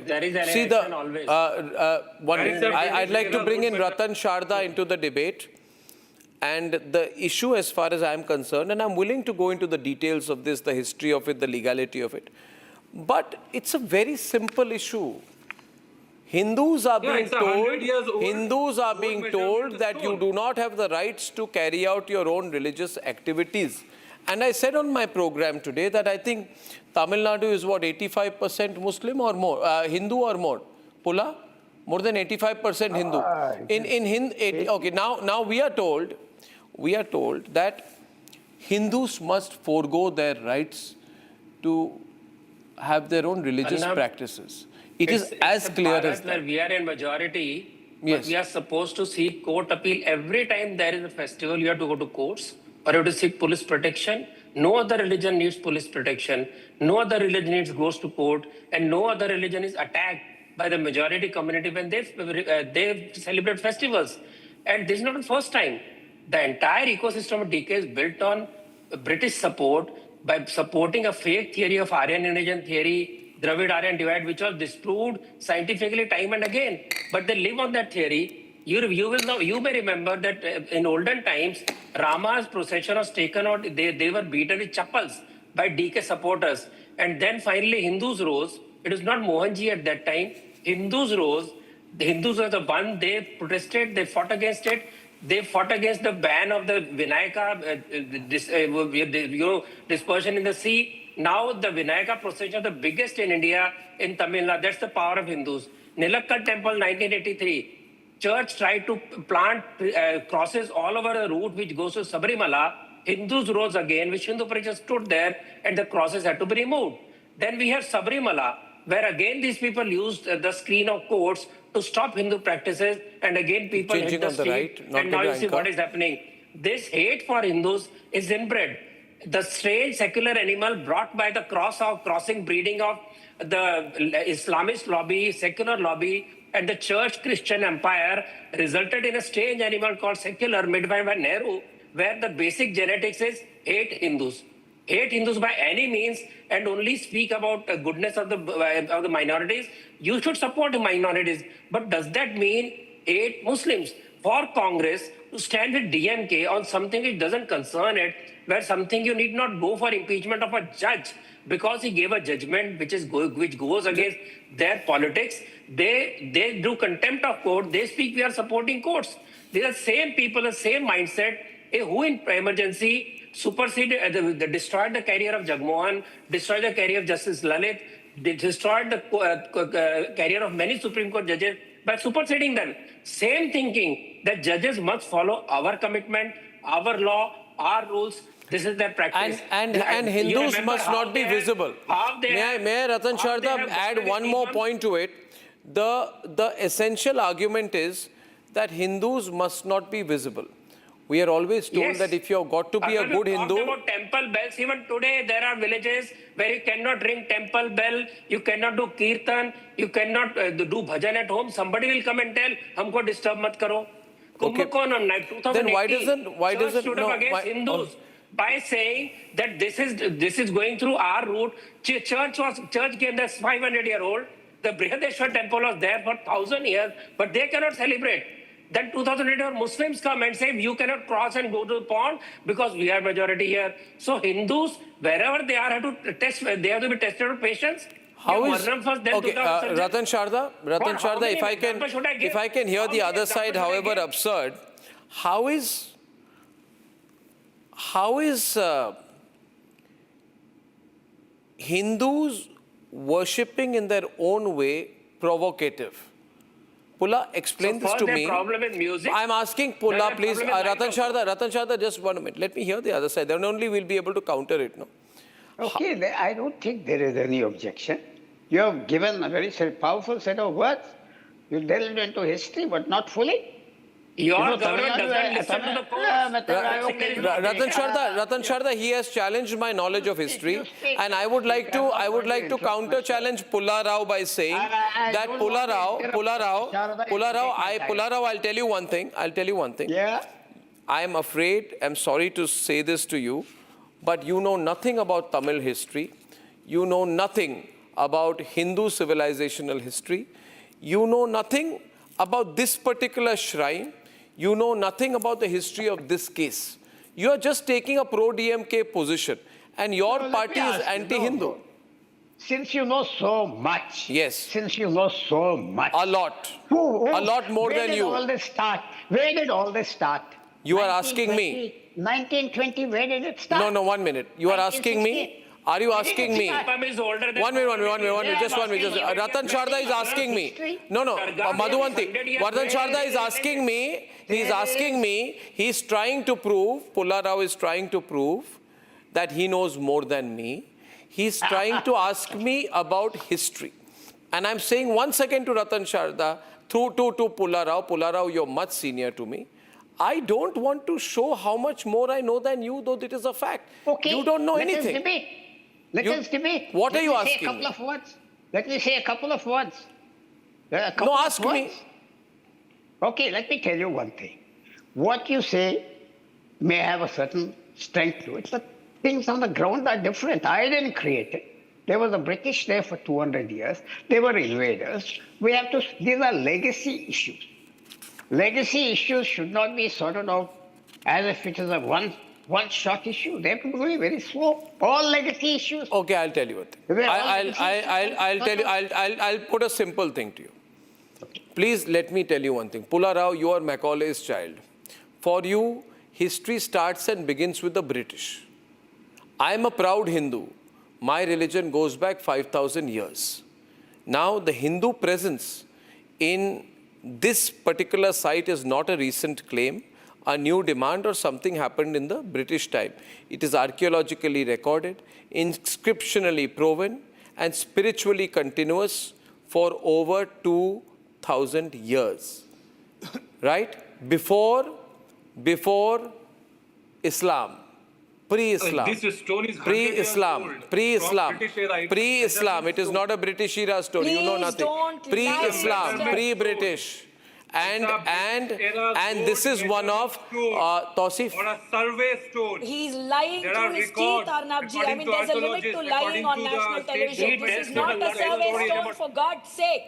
There is an See election always. I'd like to bring in Ratan Sharda into the debate. And the issue as far as I'm concerned, and I'm willing to go into the details of this, the history of it, the legality of it. But it's a very simple issue. Hindus are being told that you do not have the rights to carry out your own religious activities. And I said on my program today that I think Tamil Nadu is what, 85% Muslim or more, Hindu or more? Pulla? More than 85% Hindu. Okay, now we are told that Hindus must forego their rights to have their own religious practices. It is as clear as that. We are in majority. Yes. We are supposed to seek court appeal every time there is a festival. You have to go to courts or you have to seek police protection. No other religion needs police protection. No other religion goes to court, and no other religion is attacked by the majority community when they celebrate festivals. And this is not the first time. The entire ecosystem of DK is built on British support by supporting a fake theory of Aryan-Indonesian theory, Dravid-Aryan divide, which was disproved scientifically time and again. But they live on that theory. You may remember that in olden times, Rama's procession was taken out. They were beaten with chappals by DK supporters. And then finally Hindus rose. It was not Mohanji at that time. Hindus rose. The Hindus were the one, they protested, they fought against it. They fought against the ban of the Vinayaka dispersion in the sea. Now the Vinayaka procession is the biggest in India, in Tamil Nadu. That's the power of Hindus. Nilakkal Temple, 1983. Church tried to plant crosses all over the route which goes to Sabrimala. Hindus rose again, which Hindu preachers stood there, and the crosses had to be removed. Then we have Sabrimala, where again these people used the screen of courts to stop Hindu practices, and again people hit the street, and now you see what is happening. This hate for Hindus is inbred. The strange secular animal brought by the crossing breeding of the Islamist lobby, secular lobby, and the church Christian empire resulted in a strange animal called secular, made by Nehru, where the basic genetics is hate Hindus. Hate Hindus by any means and only speak about the goodness of the minorities. You should support the minorities. But does that mean hate Muslims? For Congress to stand with DMK on something which doesn't concern it, where something you need not go for impeachment of a judge because he gave a judgment which goes against their politics, they do contempt of court, they speak we are supporting courts. These are the same people, the same mindset, who in emergency superseded, destroyed the career of Jagmohan, destroyed the career of Justice Lalit, they destroyed the career of many Supreme Court judges by superseding them. Same thinking that judges must follow our commitment, our law, our rules. This is their practice. And Hindus must not be visible. May I, Ratan Sharda, add one more point to it? The essential argument is that Hindus must not be visible. We are always told that if you have got to be a good Hindu... about temple bells. Even today, there are villages where you cannot ring temple bell, you cannot do kirtan, you cannot do bhajan at home. Somebody will come and tell, humko disturb mat karo. Kumbhakonam on night 2018, then why doesn't stood up against Hindus by saying that this is going through our route. Church came there 500-year-old. The Brihadeshwar temple was there for 1,000 years, but they cannot celebrate. Then 2008 Muslims come and say you cannot cross and go to the pond because we are majority here. So Hindus, wherever they are, have to test. They have to be tested with patience. How is Ratan Sharda? If I can hear the other side, however absurd, how is Hindus worshipping in their own way provocative? Pulla, explain this to me. Problem with music. I'm asking Pulla, please. Ratan Sharda, just 1 minute. Let me hear the other side. Then only we'll be able to counter it. No? Okay, I don't think there is any objection. You have given a very powerful set of words. You delved into history, but not fully. Your government doesn't listen to the courts. Ratan Sharda, he has challenged my knowledge of history, and I would like to counter challenge Pulla Rao by saying that Pulla Rao, I'll tell you one thing. Yeah. I'm sorry to say this to you, but you know nothing about Tamil history. You know nothing about Hindu civilizational history. You know nothing about this particular shrine. You know nothing about the history of this case. You are just taking a pro-DMK position, and your party is anti-Hindu. Since you know so much. Yes. Since you know so much. A lot. A lot more than you. Where did all this start? Where did all this start? You are asking me. 1920, where did it start? No, 1 minute. You are asking me? Are you asking me? Deepam is older than 1 minute, just 1 minute. Ratan Sharda is asking me. No, Madhuvanti. Ratan Sharda is asking me. He's asking me. He's trying to prove, Pulla Rao is trying to prove that he knows more than me. He's trying to ask me about history. And I'm saying once again to Ratan Sharda, through to Pulla Rao, you're much senior to me. I don't want to show how much more I know than you, though it is a fact. Okay. You don't know anything. Let us debate. What are you asking? Let me say a couple of words. Let me say a couple of words. No, ask me. Okay, let me tell you one thing. What you say may have a certain strength to it, but things on the ground are different. I didn't create it. There was the British there for 200 years. They were invaders. These are legacy issues. Legacy issues should not be sorted out as if it is a one-shot issue. They have to be very, very slow. All legacy issues. Okay, I'll tell you a thing. I'll put a simple thing to you. Please let me tell you one thing. Pulla Rao, you are Macaulay's child. For you, history starts and begins with the British. I am a proud Hindu. My religion goes back 5,000 years. Now, the Hindu presence in this particular site is not a recent claim, a new demand, or something happened in the British time. It is archaeologically recorded, inscriptionally proven, and spiritually continuous for over 2,000 years. Right? Before Islam. Pre-Islam. This stone is Pre-Islam. It is not a British era stone. You know nothing. Pre-Islam, pre-British. And this is one of Tausif. On a survey stone. He's lying through his teeth, Arnabji. I mean, there's a limit to lying on national television. This is not a survey stone, for God's sake.